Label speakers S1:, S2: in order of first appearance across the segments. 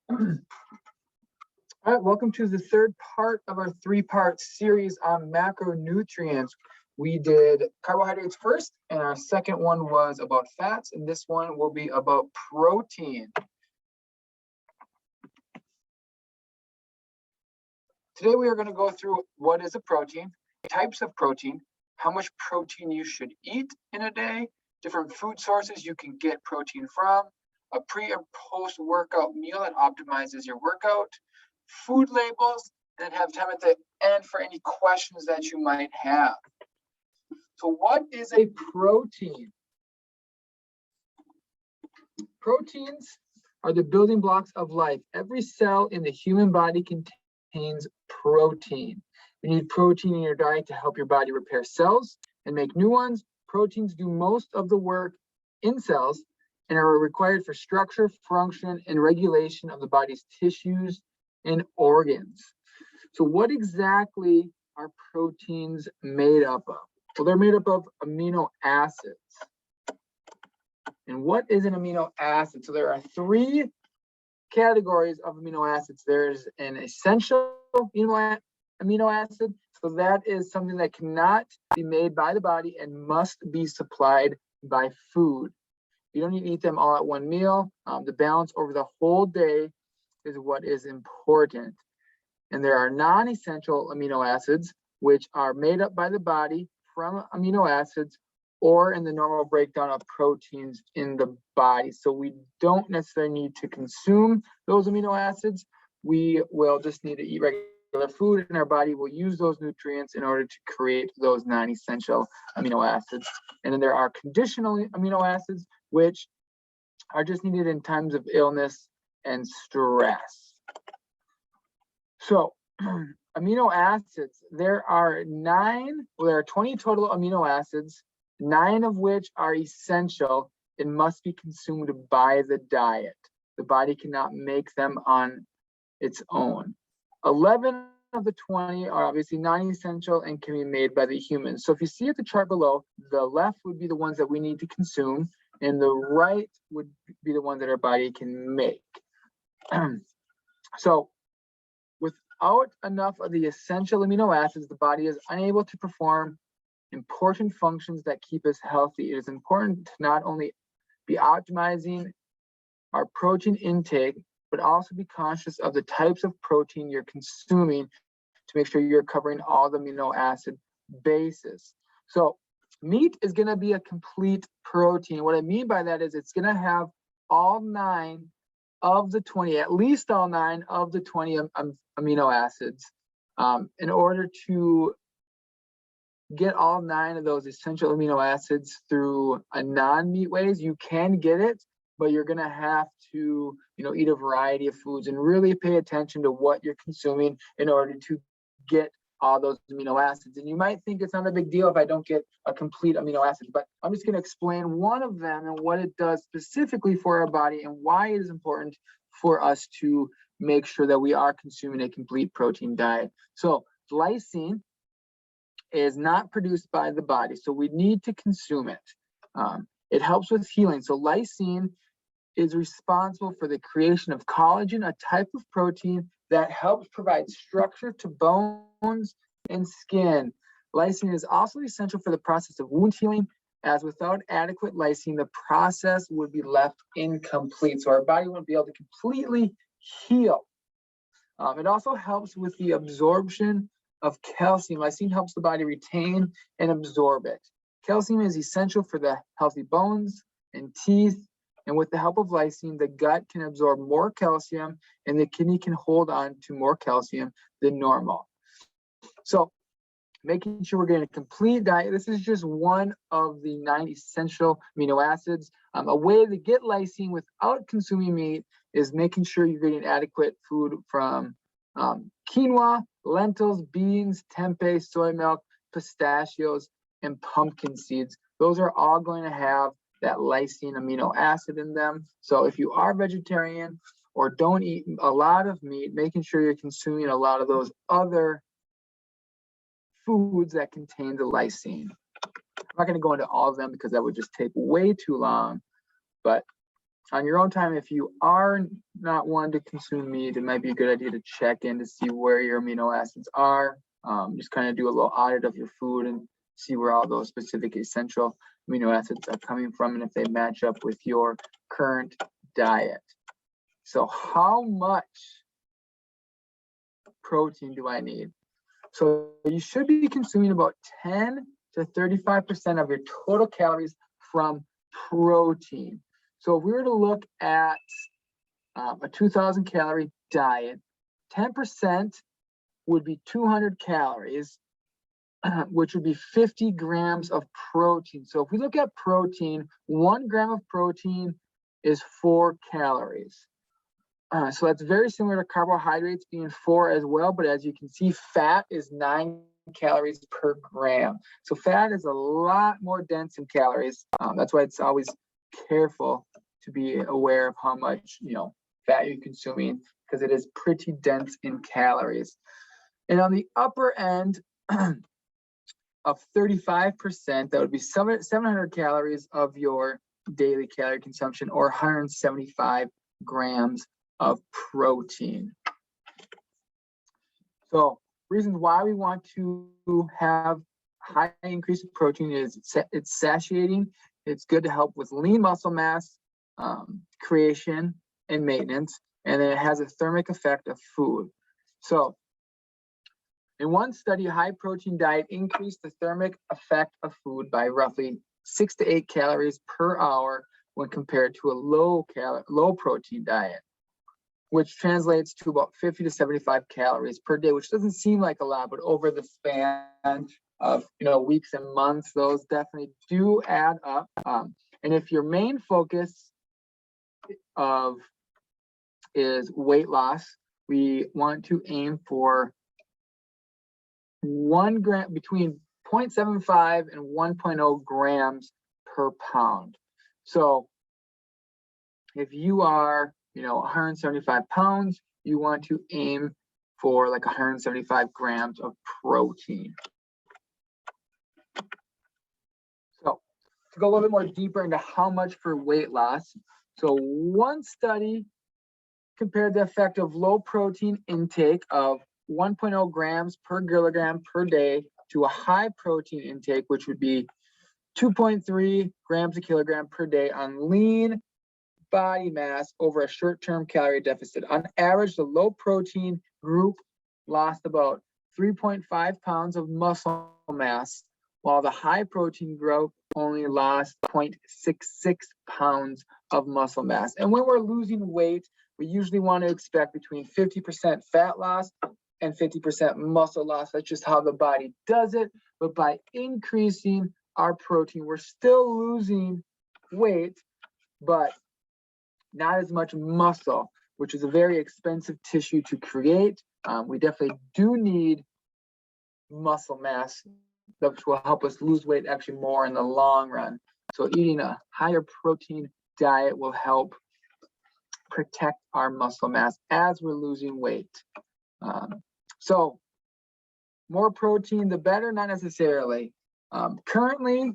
S1: All right, welcome to the third part of our three-part series on macronutrients. We did carbohydrates first, and our second one was about fats, and this one will be about protein. Today we are going to go through what is a protein, types of protein, how much protein you should eat in a day, different food sources you can get protein from, a pre and post-workout meal that optimizes your workout, food labels, and have time at the end for any questions that you might have. So what is a protein? Proteins are the building blocks of life. Every cell in the human body contains protein. You need protein in your diet to help your body repair cells and make new ones. Proteins do most of the work in cells and are required for structure, function, and regulation of the body's tissues and organs. So what exactly are proteins made up of? Well, they're made up of amino acids. And what is an amino acid? So there are three categories of amino acids. There's an essential amino acid. So that is something that cannot be made by the body and must be supplied by food. You don't need to eat them all at one meal. The balance over the whole day is what is important. And there are non-essential amino acids, which are made up by the body from amino acids or in the normal breakdown of proteins in the body. So we don't necessarily need to consume those amino acids. We will just need to eat regular food, and our body will use those nutrients in order to create those non-essential amino acids. And then there are conditional amino acids, which are just needed in times of illness and stress. So amino acids, there are 20 total amino acids, 9 of which are essential and must be consumed by the diet. The body cannot make them on its own. 11 of the 20 are obviously non-essential and can be made by the human. So if you see at the chart below, the left would be the ones that we need to consume, and the right would be the ones that our body can make. So without enough of the essential amino acids, the body is unable to perform important functions that keep us healthy. It is important to not only be optimizing our protein intake, but also be conscious of the types of protein you're consuming to make sure you're covering all the amino acid bases. So meat is going to be a complete protein. What I mean by that is it's going to have all 9 of the 20, at least all 9 of the 20 amino acids. In order to get all 9 of those essential amino acids through a non-meat ways, you can get it, but you're going to have to, eat a variety of foods and really pay attention to what you're consuming in order to get all those amino acids. And you might think it's not a big deal if I don't get a complete amino acid, but I'm just going to explain one of them and what it does specifically for our body and why it is important for us to make sure that we are consuming a complete protein diet. So lysine is not produced by the body, so we need to consume it. It helps with healing. So lysine is responsible for the creation of collagen, a type of protein that helps provide structure to bones and skin. Lysine is also essential for the process of wound healing, as without adequate lysine, the process would be left incomplete. So our body won't be able to completely heal. It also helps with the absorption of calcium. Lysine helps the body retain and absorb it. Calcium is essential for the healthy bones and teeth. And with the help of lysine, the gut can absorb more calcium and the kidney can hold on to more calcium than normal. So making sure we're getting a complete diet. This is just one of the 9 essential amino acids. A way to get lysine without consuming meat is making sure you're getting adequate food from quinoa, lentils, beans, tempeh, soy milk, pistachios, and pumpkin seeds. Those are all going to have that lysine amino acid in them. So if you are vegetarian or don't eat a lot of meat, making sure you're consuming a lot of those other foods that contain the lysine. I'm not going to go into all of them because that would just take way too long, but on your own time, if you are not one to consume meat, it might be a good idea to check in to see where your amino acids are. Just kind of do a little audit of your food and see where all those specific essential amino acids are coming from and if they match up with your current diet. So how much protein do I need? So you should be consuming about 10 to 35% of your total calories from protein. So if we were to look at a 2,000 calorie diet, 10% would be 200 calories, which would be 50 grams of protein. So if we look at protein, 1 gram of protein is 4 calories. So that's very similar to carbohydrates being 4 as well, but as you can see, fat is 9 calories per gram. So fat is a lot more dense in calories. That's why it's always careful to be aware of how much fat you're consuming, because it is pretty dense in calories. And on the upper end of 35%, that would be 700 calories of your daily calorie consumption, or 175 grams of protein. So reasons why we want to have high increase of protein is it's satiating. It's good to help with lean muscle mass creation and maintenance, and then it has a thermic effect of food. So in one study, a high protein diet increased the thermic effect of food by roughly 6 to 8 calories per hour when compared to a low protein diet, which translates to about 50 to 75 calories per day, which doesn't seem like a lot, but over the span of weeks and months, those definitely do add up. And if your main focus is weight loss, we want to aim for 1 gram, between 0.75 and 1.0 grams per pound. So if you are 175 pounds, you want to aim for like 175 grams of protein. So to go a little bit more deeper into how much for weight loss. So one study compared the effect of low protein intake of 1.0 grams per kilogram per day to a high protein intake, which would be 2.3 grams a kilogram per day on lean body mass over a short-term calorie deficit. On average, the low protein group lost about 3.5 pounds of muscle mass, while the high protein group only lost 0.66 pounds of muscle mass. And when we're losing weight, we usually want to expect between 50% fat loss and 50% muscle loss. That's just how the body does it. But by increasing our protein, we're still losing weight, but not as much muscle, which is a very expensive tissue to create. We definitely do need muscle mass, which will help us lose weight actually more in the long run. So eating a higher protein diet will help protect our muscle mass as we're losing weight. So more protein, the better, not necessarily. Currently,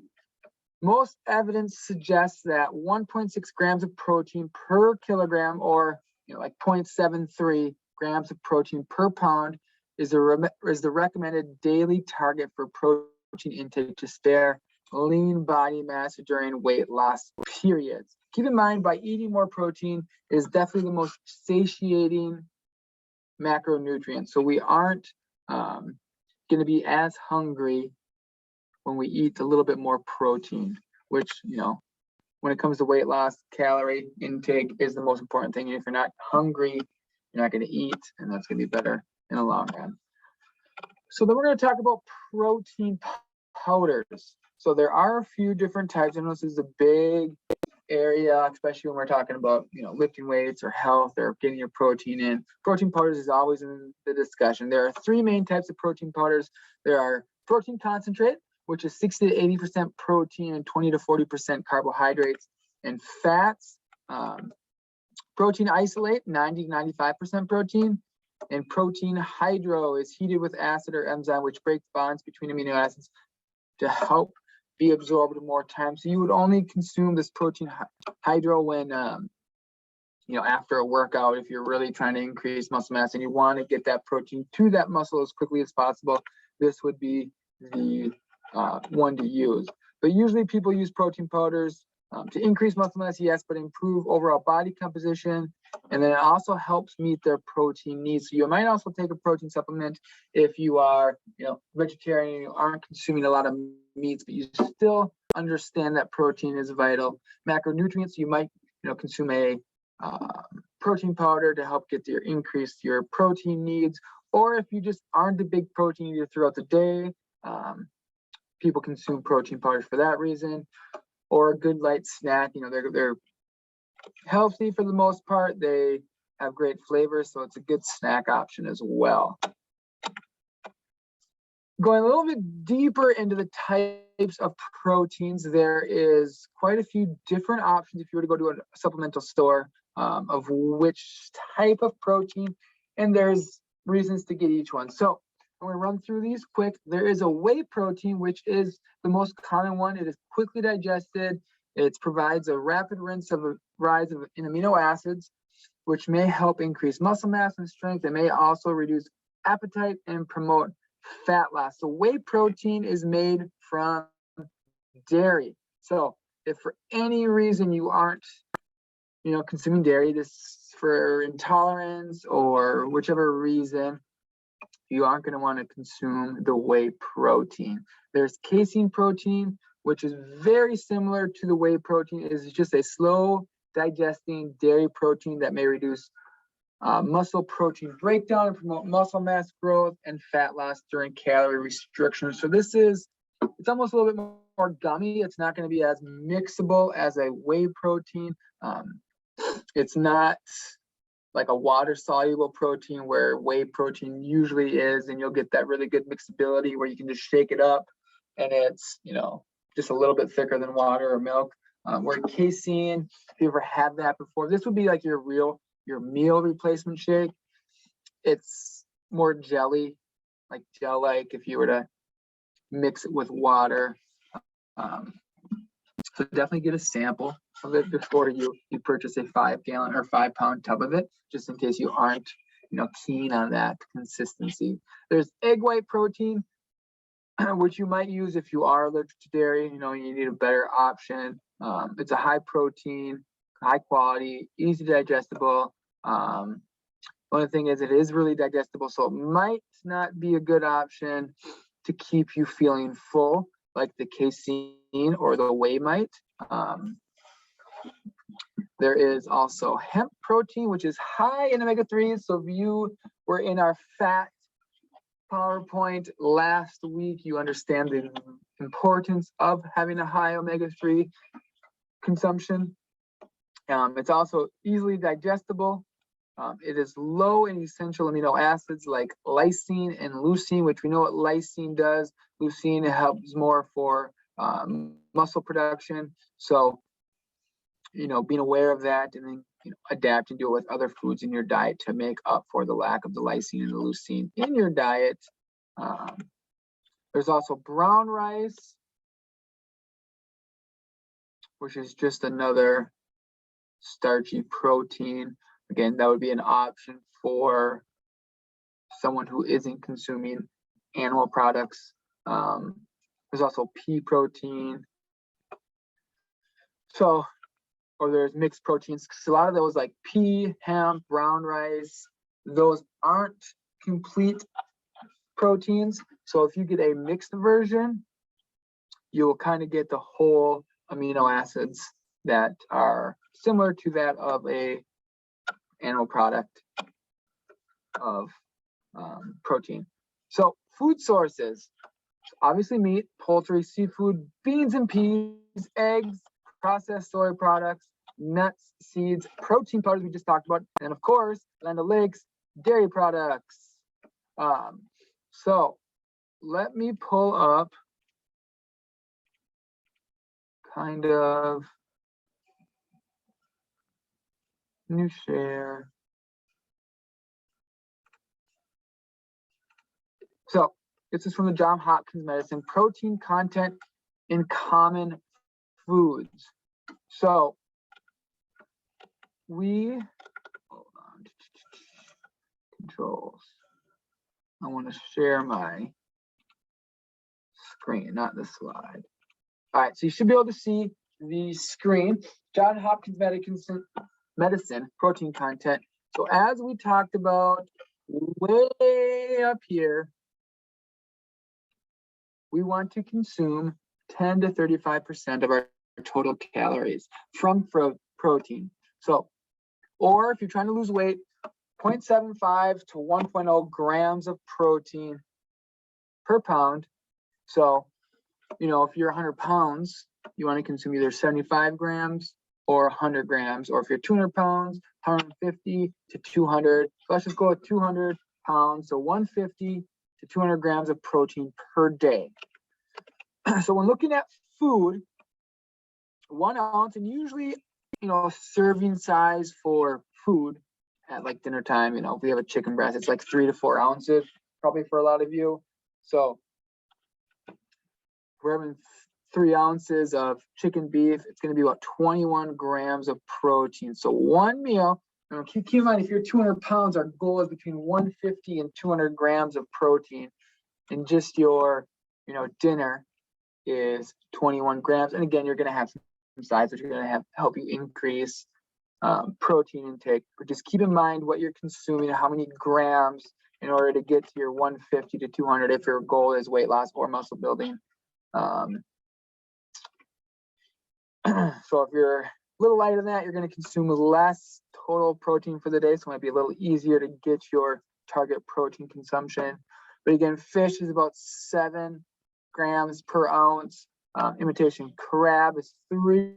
S1: most evidence suggests that 1.6 grams of protein per kilogram, or like 0.73 grams of protein per pound, is the recommended daily target for protein intake to spare lean body mass during weight loss periods. Keep in mind, by eating more protein is definitely the most satiating macronutrient. So we aren't going to be as hungry when we eat a little bit more protein, which, when it comes to weight loss, calorie intake is the most important thing. And if you're not hungry, you're not going to eat, and that's going to be better in the long run. So then we're going to talk about protein powders. So there are a few different types. I know this is a big area, especially when we're talking about, lifting weights or health or getting your protein in. Protein powders is always in the discussion. There are 3 main types of protein powders. There are protein concentrate, which is 60 to 80% protein and 20 to 40% carbohydrates and fats. Protein isolate, 90 to 95% protein. And protein hydro is heated with acid or enzyme, which breaks bonds between amino acids to help be absorbed more time. So you would only consume this protein hydro when after a workout, if you're really trying to increase muscle mass and you want to get that protein to that muscle as quickly as possible, this would be the one to use. But usually people use protein powders to increase muscle mass, yes, but improve overall body composition. And then it also helps meet their protein needs. So you might also take a protein supplement if you are, vegetarian, you aren't consuming a lot of meats, but you still understand that protein is vital. Macronutrients, you might, consume a protein powder to help increase your protein needs. Or if you just aren't a big protein eater throughout the day, people consume protein powders for that reason. Or a good light snack, they're healthy for the most part. They have great flavor, so it's a good snack option as well. Going a little bit deeper into the types of proteins, there is quite a few different options if you were to go to a supplemental store of which type of protein, and there's reasons to get each one. So I'm going to run through these quick. There is a whey protein, which is the most common one. It is quickly digested. It provides a rapid rise in amino acids, which may help increase muscle mass and strength. It may also reduce appetite and promote fat loss. So whey protein is made from dairy. So if for any reason you aren't, consuming dairy, this for intolerance or whichever reason, you aren't going to want to consume the whey protein. There's casein protein, which is very similar to the whey protein. It is just a slow digesting dairy protein that may reduce muscle protein breakdown and promote muscle mass growth and fat loss during calorie restriction. So it's almost a little bit more gummy. It's not going to be as mixable as a whey protein. It's not like a water soluble protein where whey protein usually is, and you'll get that really good mixability where you can just shake it up and it's, just a little bit thicker than water or milk. Where casein, if you ever had that before, this would be like your meal replacement shake. It's more jelly, like gel-like if you were to mix it with water. So definitely get a sample of it before you purchase a 5-gallon or 5-pound tub of it, just in case you aren't, keen on that consistency. There's egg white protein, which you might use if you are allergic to dairy. You need a better option. It's a high protein, high quality, easy digestible. One thing is it is really digestible, so it might not be a good option to keep you feeling full like the casein or the whey might. There is also hemp protein, which is high in omega-3s. So if you were in our fat PowerPoint last week, you understand the importance of having a high omega-3 consumption. It's also easily digestible. It is low in essential amino acids like lysine and leucine, which we know what lysine does. Leucine helps more for muscle production. So, being aware of that and then adapt and deal with other foods in your diet to make up for the lack of the lysine and the leucine in your diet. There's also brown rice, which is just another starchy protein. Again, that would be an option for someone who isn't consuming animal products. There's also pea protein. So, or there's mixed proteins. A lot of those like pea, hemp, brown rice, those aren't complete proteins. So if you get a mixed version, you will kind of get the whole amino acids that are similar to that of a animal product of protein. So food sources, obviously meat, poultry, seafood, beans and peas, eggs, processed soy products, nuts, seeds, protein powders we just talked about, and of course, Land O'Lakes, dairy products. So let me pull up kind of new share. So this is from the Johns Hopkins Medicine, protein content in common foods. So hold on, controls. I want to share my screen, not the slide. All right, so you should be able to see the screen. Johns Hopkins Medicine protein content. So as we talked about way up here, we want to consume 10 to 35% of our total calories from protein. So, or if you're trying to lose weight, 0.75 to 1.0 grams of protein per pound. So, you know, if you're 100 pounds, you want to consume either 75 grams or 100 grams, or if you're 200 pounds, 150 to 200. So let's just go with 200 pounds, so 150 to 200 grams of protein per day. So when looking at food, 1 ounce, and usually, you know, serving size for food at like dinner time, you know, if we have a chicken breast, it's like 3 to 4 ounces, probably for a lot of you. So we're having 3 ounces of chicken beef, it's going to be about 21 grams of protein. So one meal, and keep in mind, if you're 200 pounds, our goal is between 150 and 200 grams of protein. And just your, you know, dinner is 21 grams. And again, you're going to have some sides which are going to help you increase protein intake. But just keep in mind what you're consuming, how many grams in order to get to your 150 to 200 if your goal is weight loss or muscle building. So if you're a little lighter than that, you're going to consume less total protein for the day, so it might be a little easier to get your target protein consumption. But again, fish is about 7 grams per ounce. Imitation crab is 3.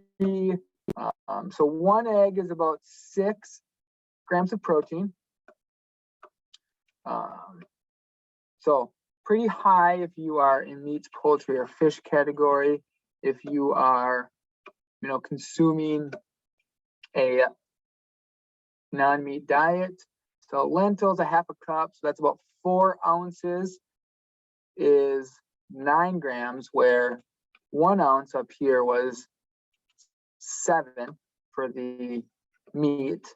S1: So 1 egg is about 6 grams of protein. So pretty high if you are in meats, poultry, or fish category. If you are, you know, consuming a non-meat diet. So lentils, a half a cup, so that's about 4 ounces is 9 grams, where 1 ounce up here was 7 for the meat.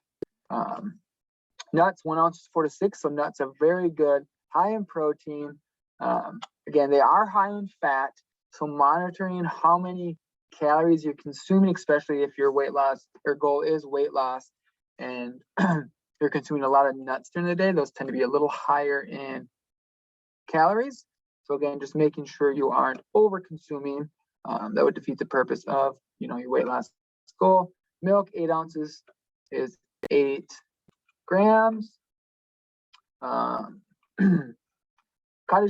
S1: Nuts, 1 ounce is 4 to 6, so nuts are very good, high in protein. Again, they are high in fat, so monitoring how many calories you're consuming, especially if your weight loss, your goal is weight loss, and you're consuming a lot of nuts during the day, those tend to be a little higher in calories. So again, just making sure you aren't over consuming. That would defeat the purpose of, you know, your weight loss goal. Milk, 8 ounces is 8 grams. Cottage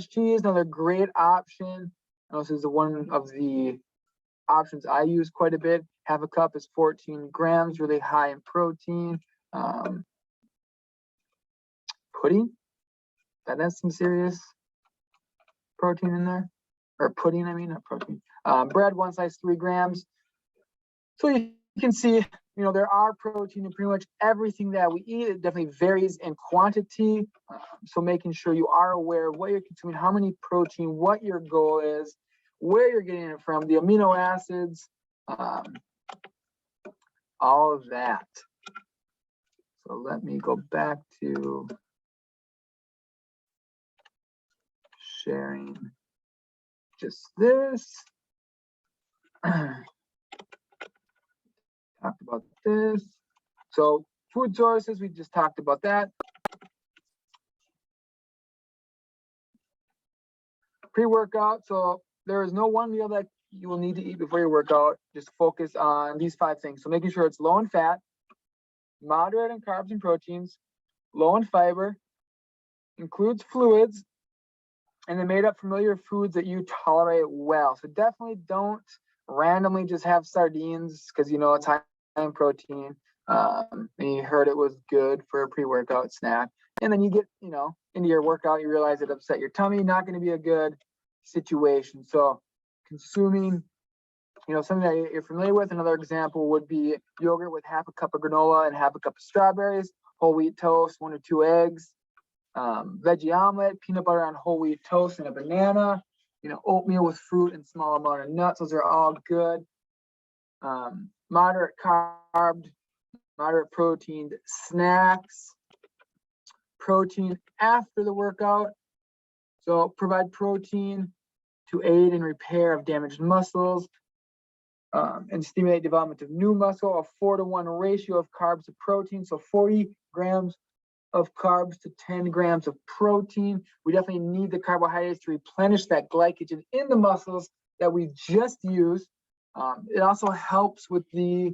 S1: cheese, another great option. This is one of the options I use quite a bit. Half a cup is 14 grams, really high in protein. Pudding, that has some serious protein in there, or pudding, I mean, not protein. Bread, 1 slice, 3 grams. So you can see, you know, there are protein in pretty much everything that we eat. It definitely varies in quantity. So making sure you are aware of what you're consuming, how many protein, what your goal is, where you're getting it from, the amino acids, all of that. So let me go back to sharing just this. Talked about this. So food sources, we just talked about that. Pre-workout, so there is no one meal that you will need to eat before your workout. Just focus on these 5 things. So making sure it's low in fat, moderate in carbs and proteins, low in fiber, includes fluids, and then made up familiar foods that you tolerate well. So definitely don't randomly just have sardines because you know it's high in protein. And you heard it was good for a pre-workout snack. And then you get, you know, into your workout, you realize it upset your tummy, not going to be a good situation. So consuming, you know, something that you're familiar with. Another example would be yogurt with half a cup of granola and half a cup of strawberries, whole wheat toast, 1 or 2 eggs, veggie omelet, peanut butter on whole wheat toast and a banana, you know, oatmeal with fruit and small amount of nuts. Those are all good. Moderate carb, moderate protein snacks, protein after the workout. So provide protein to aid in repair of damaged muscles and stimulate development of new muscle. A 4-to-1 ratio of carbs to protein. So 40 grams of carbs to 10 grams of protein. We definitely need the carbohydrates to replenish that glycogen in the muscles that we just used. It also helps with the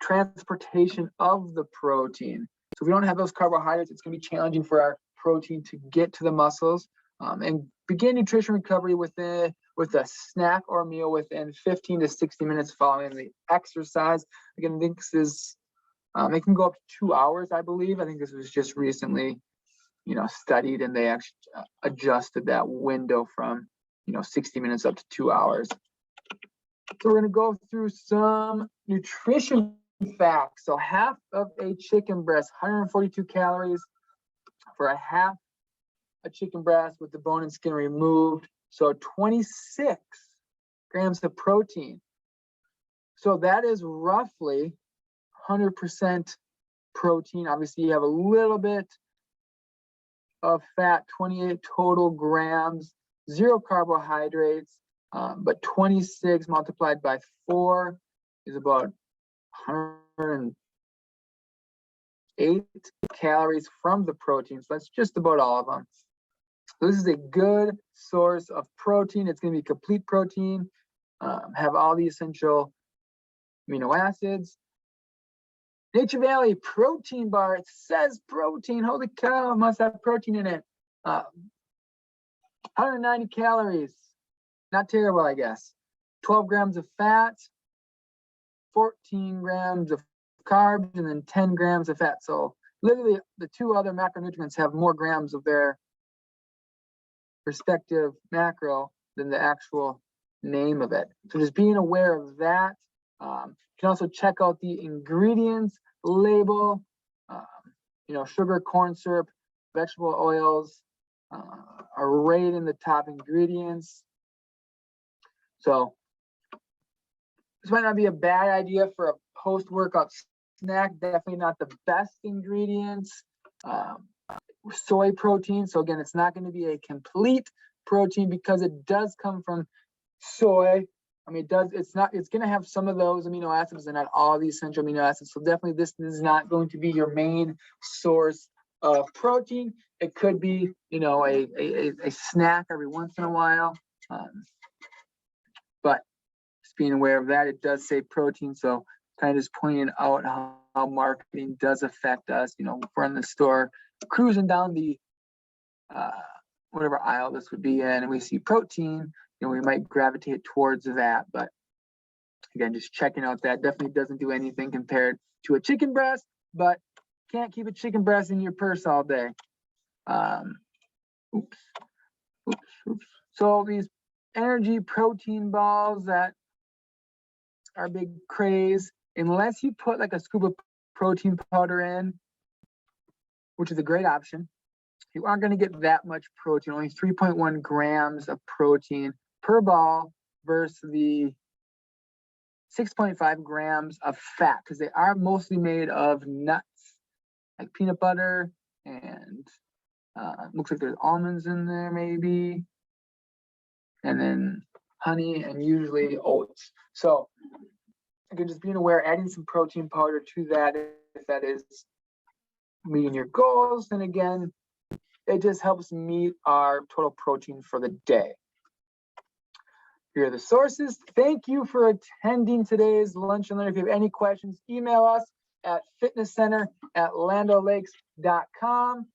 S1: transportation of the protein. So if we don't have those carbohydrates, it's going to be challenging for our protein to get to the muscles. And begin nutrition recovery with a snack or meal within 15 to 60 minutes following the exercise. Again, I think this is, it can go up to 2 hours, I believe. I think this was just recently, studied, and they actually adjusted that window from, 60 minutes up to 2 hours. So we're going to go through some nutrition facts. So half of a chicken breast, 142 calories for a half a chicken breast with the bone and skin removed. So 26 grams of protein. So that is roughly 100% protein. Obviously, you have a little bit of fat, 28 total grams, 0 carbohydrates, but 26 multiplied by 4 is about 108 calories from the protein. So that's just about all of them. So this is a good source of protein. It's going to be complete protein, have all the essential amino acids. Nature Valley protein bar. It says protein. Holy cow, it must have protein in it. 190 calories. Not terrible, I guess. 12 grams of fat, 14 grams of carbs, and then 10 grams of fat. So literally the 2 other macronutrients have more grams of their respective macro than the actual name of it. So just being aware of that. You can also check out the ingredients label. Sugar, corn syrup, vegetable oils are right in the top ingredients. So this might not be a bad idea for a post-workout snack. Definitely not the best ingredients. Soy protein. So again, it's not going to be a complete protein because it does come from soy. I mean, it's going to have some of those amino acids and not all the essential amino acids. So definitely this is not going to be your main source of protein. It could be, a snack every once in a while. But just being aware of that, it does say protein. So kind of just pointing out how marketing does affect us. If we're in the store cruising down the whatever aisle this would be in, and we see protein, we might gravitate towards that. But again, just checking out that definitely doesn't do anything compared to a chicken breast, but can't keep a chicken breast in your purse all day. Oops. So these energy protein balls that are big craze, unless you put like a scoop of protein powder in, which is a great option, you aren't going to get that much protein, only 3.1 grams of protein per ball versus the 6.5 grams of fat, because they are mostly made of nuts, like peanut butter, and looks like there's almonds in there maybe, and then honey, and usually oats. So again, just being aware, adding some protein powder to that, if that is meeting your goals, then again, it just helps meet our total protein for the day. Here are the sources. Thank you for attending today's Lunch and Learn. If you have any questions, email us at fitnesscenter@landolakes.com.